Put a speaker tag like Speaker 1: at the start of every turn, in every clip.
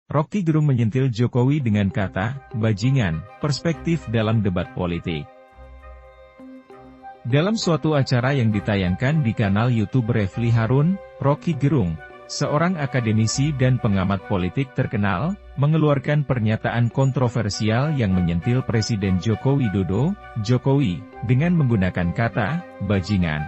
Speaker 1: Rocky Gerung menyentil Jokowi dengan kata, "Bajingan," perspektif dalam debat politik. Dalam suatu acara yang ditayangkan di kanal YouTube Refli Harun, Rocky Gerung, seorang akademisi dan pengamat politik terkenal, mengeluarkan pernyataan kontroversial yang menyentil Presiden Joko Widodo, Jokowi, dengan menggunakan kata, "bajingan."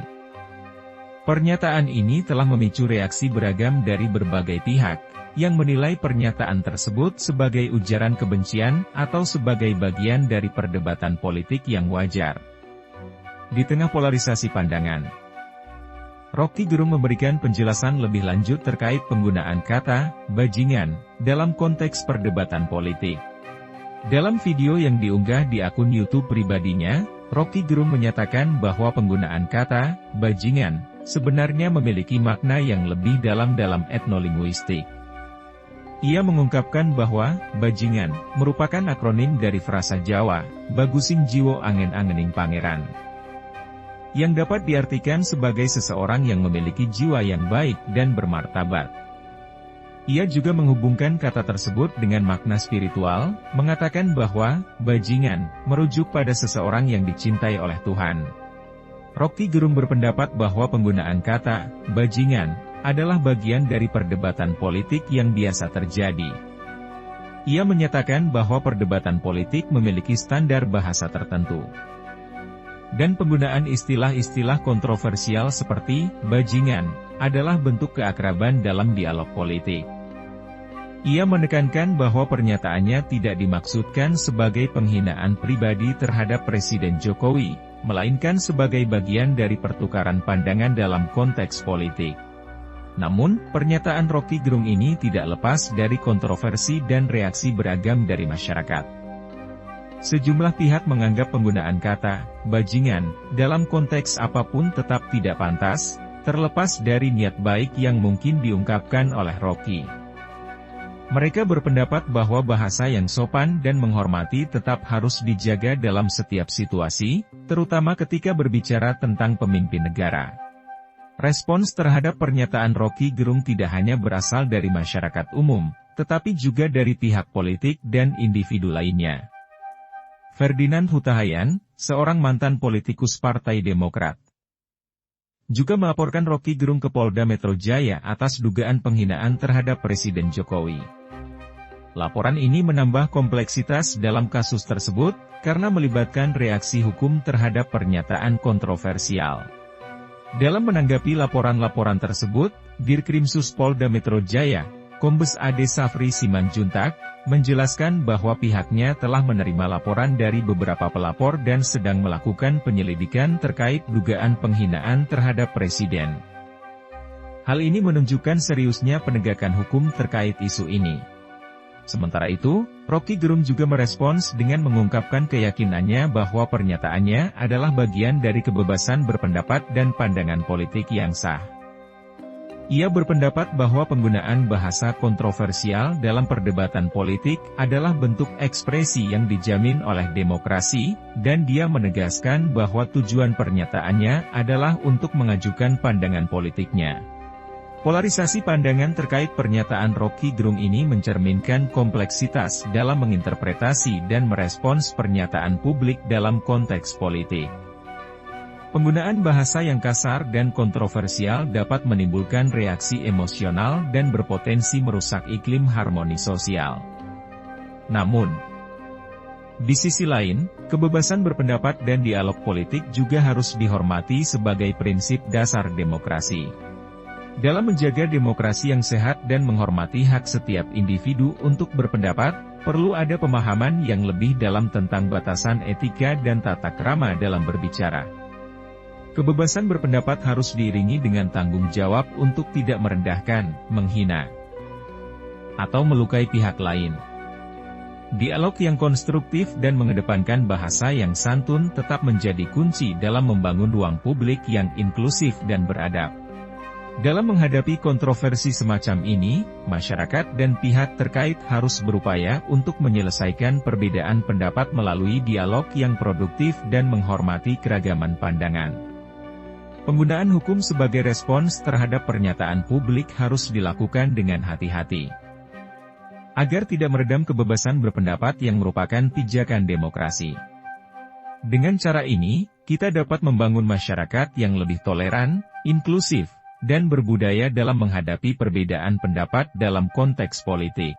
Speaker 1: Pernyataan ini telah memicu reaksi beragam dari berbagai pihak, yang menilai pernyataan tersebut sebagai ujaran kebencian atau sebagai bagian dari perdebatan politik yang wajar. Di tengah polarisasi pandangan, Rocky Gerung memberikan penjelasan lebih lanjut terkait penggunaan kata "bajingan" dalam konteks perdebatan politik. Dalam video yang diunggah di akun YouTube pribadinya, Rocky Gerung menyatakan bahwa penggunaan kata "bajingan" sebenarnya memiliki makna yang lebih dalam etnolinguistik. Ia mengungkapkan bahwa bajingan merupakan akronim dari frasa Jawa, bagusing jiwo angen-angening pangeran, yang dapat diartikan sebagai seseorang yang memiliki jiwa yang baik dan bermartabat. Ia juga menghubungkan kata tersebut dengan makna spiritual, mengatakan bahwa bajingan merujuk pada seseorang yang dicintai oleh Tuhan. Rocky Gerung berpendapat bahwa penggunaan kata bajingan adalah bagian dari perdebatan politik yang biasa terjadi. Ia menyatakan bahwa perdebatan politik memiliki standar bahasa tertentu, dan penggunaan istilah-istilah kontroversial seperti bajingan adalah bentuk keakraban dalam dialog politik. Ia menekankan bahwa pernyataannya tidak dimaksudkan sebagai penghinaan pribadi terhadap Presiden Jokowi, melainkan sebagai bagian dari pertukaran pandangan dalam konteks politik. Namun, pernyataan Rocky Gerung ini tidak lepas dari kontroversi dan reaksi beragam dari masyarakat. Sejumlah pihak menganggap penggunaan kata bajingan dalam konteks apapun tetap tidak pantas, terlepas dari niat baik yang mungkin diungkapkan oleh Rocky. Mereka berpendapat bahwa bahasa yang sopan dan menghormati tetap harus dijaga dalam setiap situasi, terutama ketika berbicara tentang pemimpin negara. Respons terhadap pernyataan Rocky Gerung tidak hanya berasal dari masyarakat umum, tetapi juga dari pihak politik dan individu lainnya. Ferdinand Hutahayan, seorang mantan politikus Partai Demokrat, juga melaporkan Rocky Gerung ke Polda Metro Jaya atas dugaan penghinaan terhadap Presiden Jokowi. Laporan ini menambah kompleksitas dalam kasus tersebut, karena melibatkan reaksi hukum terhadap pernyataan kontroversial. Dalam menanggapi laporan-laporan tersebut, Dirkrimsus Polda Metro Jaya, Kombes Ade Safri Simanjuntak, menjelaskan bahwa pihaknya telah menerima laporan dari beberapa pelapor dan sedang melakukan penyelidikan terkait dugaan penghinaan terhadap Presiden. Hal ini menunjukkan seriusnya penegakan hukum terkait isu ini. Sementara itu, Rocky Gerung juga merespons dengan mengungkapkan keyakinannya bahwa pernyataannya adalah bagian dari kebebasan berpendapat dan pandangan politik yang sah. Ia berpendapat bahwa penggunaan bahasa kontroversial dalam perdebatan politik adalah bentuk ekspresi yang dijamin oleh demokrasi, dan dia menegaskan bahwa tujuan pernyataannya adalah untuk mengajukan pandangan politiknya. Polarisasi pandangan terkait pernyataan Rocky Gerung ini mencerminkan kompleksitas dalam menginterpretasi dan merespons pernyataan publik dalam konteks politik. Penggunaan bahasa yang kasar dan kontroversial dapat menimbulkan reaksi emosional dan berpotensi merusak iklim harmoni sosial. Namun, di sisi lain, kebebasan berpendapat dan dialog politik juga harus dihormati sebagai prinsip dasar demokrasi. Dalam menjaga demokrasi yang sehat dan menghormati hak setiap individu untuk berpendapat, perlu ada pemahaman yang lebih dalam tentang batasan etika dan tata krama dalam berbicara. Kebebasan berpendapat harus diiringi dengan tanggung jawab untuk tidak merendahkan, menghina, atau melukai pihak lain. Dialog yang konstruktif dan mengedepankan bahasa yang santun tetap menjadi kunci dalam membangun ruang publik yang inklusif dan beradab. Dalam menghadapi kontroversi semacam ini, masyarakat dan pihak terkait harus berupaya untuk menyelesaikan perbedaan pendapat melalui dialog yang produktif dan menghormati keragaman pandangan. Penggunaan hukum sebagai respons terhadap pernyataan publik harus dilakukan dengan hati-hati. agar tidak meredam kebebasan berpendapat yang merupakan pijakan demokrasi. Dengan cara ini, kita dapat membangun masyarakat yang lebih toleran, inklusif, dan berbudaya dalam menghadapi perbedaan pendapat dalam konteks politik.